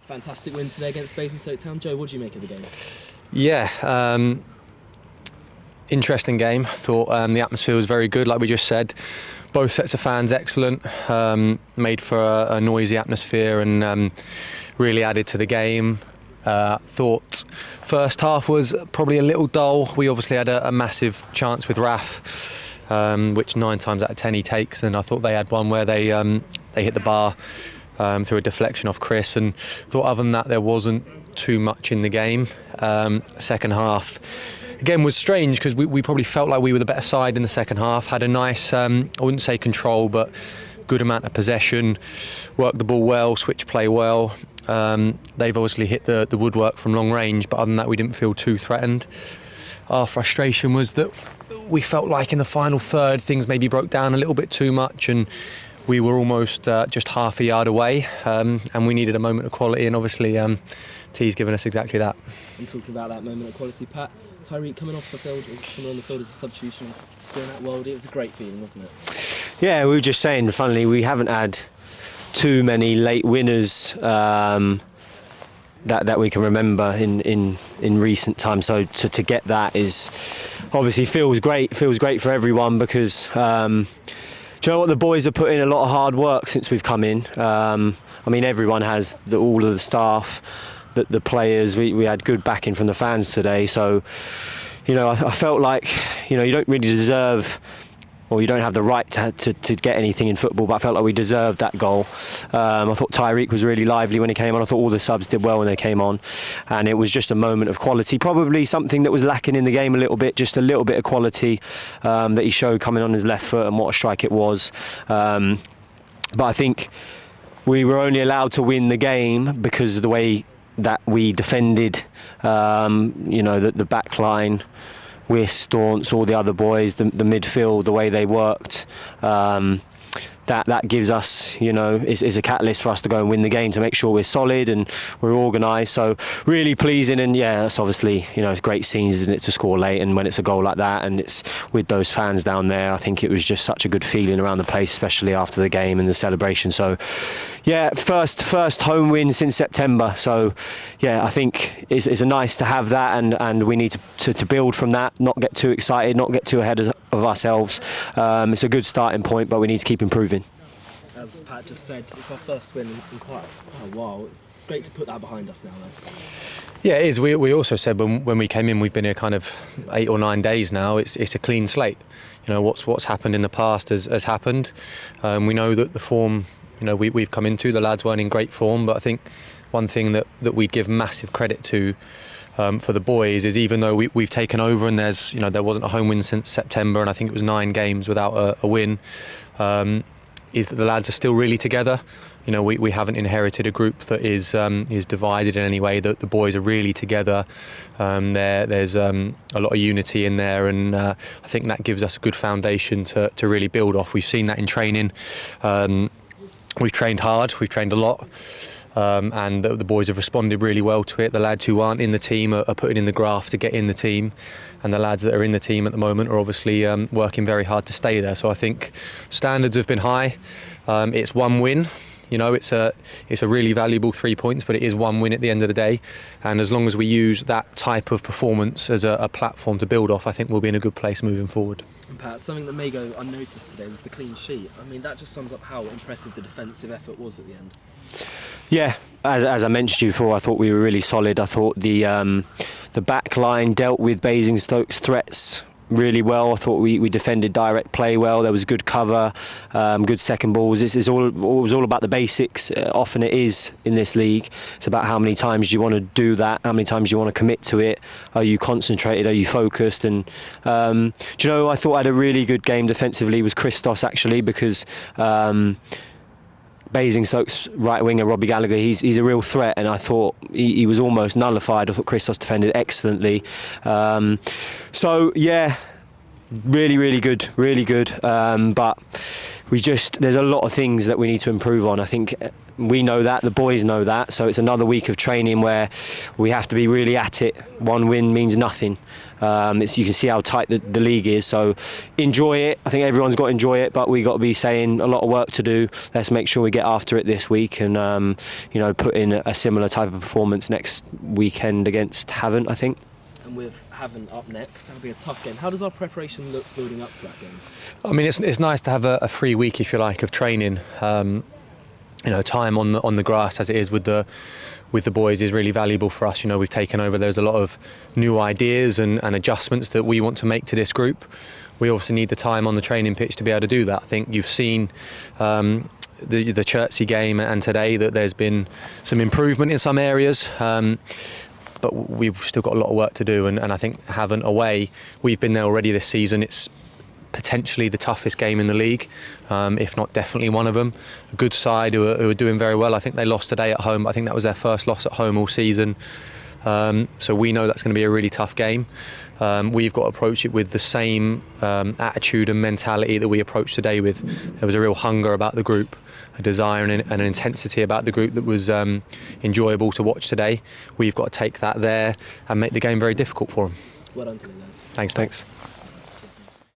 Fantastic win today against Basingstoke Town. Joe, what do you make of the game? Yeah, interesting game. Thought the atmosphere was very good, like we just said. Both sets of fans excellent, made for a noisy atmosphere and really added to the game. Thought first half was probably a little dull. We obviously had a massive chance with Raf, which 9 times out of 10 he takes, and I thought they had one where they hit the bar through a deflection off Chris, and thought other than that there wasn't too much in the game. Second half again was strange because we probably felt like we were the better side in the second half. Had a nice, I wouldn't say control, but good amount of possession, worked the ball well, switch play well. They've obviously hit the woodwork from long range, but other than that we didn't feel too threatened. Our frustration was that we felt like in the final third things maybe broke down a little bit too much, and we were almost just half a yard away, and we needed a moment of quality, and obviously T's given us exactly that. And talking about that moment of quality, Pat, Tyreek coming off the field, coming on the field as a substitution and scoring that worldie, it was a great feeling, wasn't it? Yeah, we were just saying, funnily, we haven't had too many late winners that we can remember in recent times. So to get that is obviously feels great for everyone, because do you know what, the boys have put in a lot of hard work since we've come in. I mean, everyone has, all of the staff, the players. We had good backing from the fans today. So, I felt like, you don't really deserve, or you don't have the right to get anything in football, but I felt like we deserved that goal. I thought Tyreek was really lively when he came on. I thought all the subs did well when they came on, and it was just a moment of quality. Probably something that was lacking in the game a little bit, just a little bit of quality that he showed coming on his left foot, and what a strike it was. But I think we were only allowed to win the game because of the way that we defended, the back line, Wiss, Staunce, all the other boys, the midfield, the way they worked, that gives us, is a catalyst for us to go and win the game, to make sure we're solid and we're organised. So really pleasing, and yeah, that's obviously, it's great scenes, isn't it, to score late, and when it's a goal like that and it's with those fans down there, I think it was just such a good feeling around the place, especially after the game and the celebration. So yeah, first home win since September. So yeah, I think it's a nice to have that, and we need to build from that, not get too excited, not get too ahead of ourselves. It's a good starting point, but we need to keep improving. As Pat just said, it's our first win in quite a while. It's great to put that behind us now, though. Yeah, it is. We also said when we came in, we've been here kind of 8 or 9 days now. It's a clean slate. What's happened in the past has happened. We know that the form, we've come into, the lads weren't in great form, but I think one thing that we'd give massive credit to for the boys is, even though we've taken over and there's there wasn't a home win since September, and I think it was 9 games without a win, is that the lads are still really together. We haven't inherited a group that is divided in any way. That the boys are really together. There's a lot of unity in there, and I think that gives us a good foundation to really build off. We've seen that in training. We've trained hard. We've trained a lot. And the boys have responded really well to it. The lads who aren't in the team are putting in the graft to get in the team, and the lads that are in the team at the moment are obviously working very hard to stay there. So I think standards have been high. It's one win. It's a really valuable 3 points, but it is one win at the end of the day. And as long as we use that type of performance as a platform to build off, I think we'll be in a good place moving forward. And Pat, something that may go unnoticed today was the clean sheet. I mean, that just sums up how impressive the defensive effort was at the end. Yeah, as I mentioned to you before, I thought we were really solid. I thought the back line dealt with Basingstoke's threats really well. I thought we defended direct play well. There was good cover, good second balls. It was all about the basics. Often it is in this league. It's about how many times you want to do that, how many times you want to commit to it. Are you concentrated? Are you focused? And do you know, I thought I had a really good game defensively was Christos, actually, because Basingstoke's right winger Robbie Gallagher, he's a real threat, and I thought he was almost nullified. I thought Christos defended excellently. So yeah, really good. But there's a lot of things that we need to improve on. I think We know that, the boys know that, so it's another week of training where we have to be really at it. One win means nothing. You can see how tight the league is, so enjoy it. I think everyone's got to enjoy it, but we got to be saying a lot of work to do. Let's make sure we get after it this week and put in a similar type of performance next weekend against Hannon, I think. And with Hannon up next, that'll be a tough game. How does our preparation look building up to that game? I mean, it's nice to have a free week, if you like, of training. Time on the grass as it is with the boys is really valuable for us. We've taken over. There's a lot of new ideas and adjustments that we want to make to this group. We obviously need the time on the training pitch to be able to do that. I think you've seen the Suraci game and today that there's been some improvement in some areas. But we've still got a lot of work to do, and I think Hannon away, we've been there already this season. It's potentially the toughest game in the league, if not definitely one of them. A good side who are doing very well. I think they lost today at home, but I think that was their first loss at home all season. So we know that's going to be a really tough game. We've got to approach it with the same attitude and mentality that we approached today with. There was a real hunger about the group, a desire and an intensity about the group that was enjoyable to watch today. We've got to take that there and make the game very difficult for them. Well done today, guys. Thanks.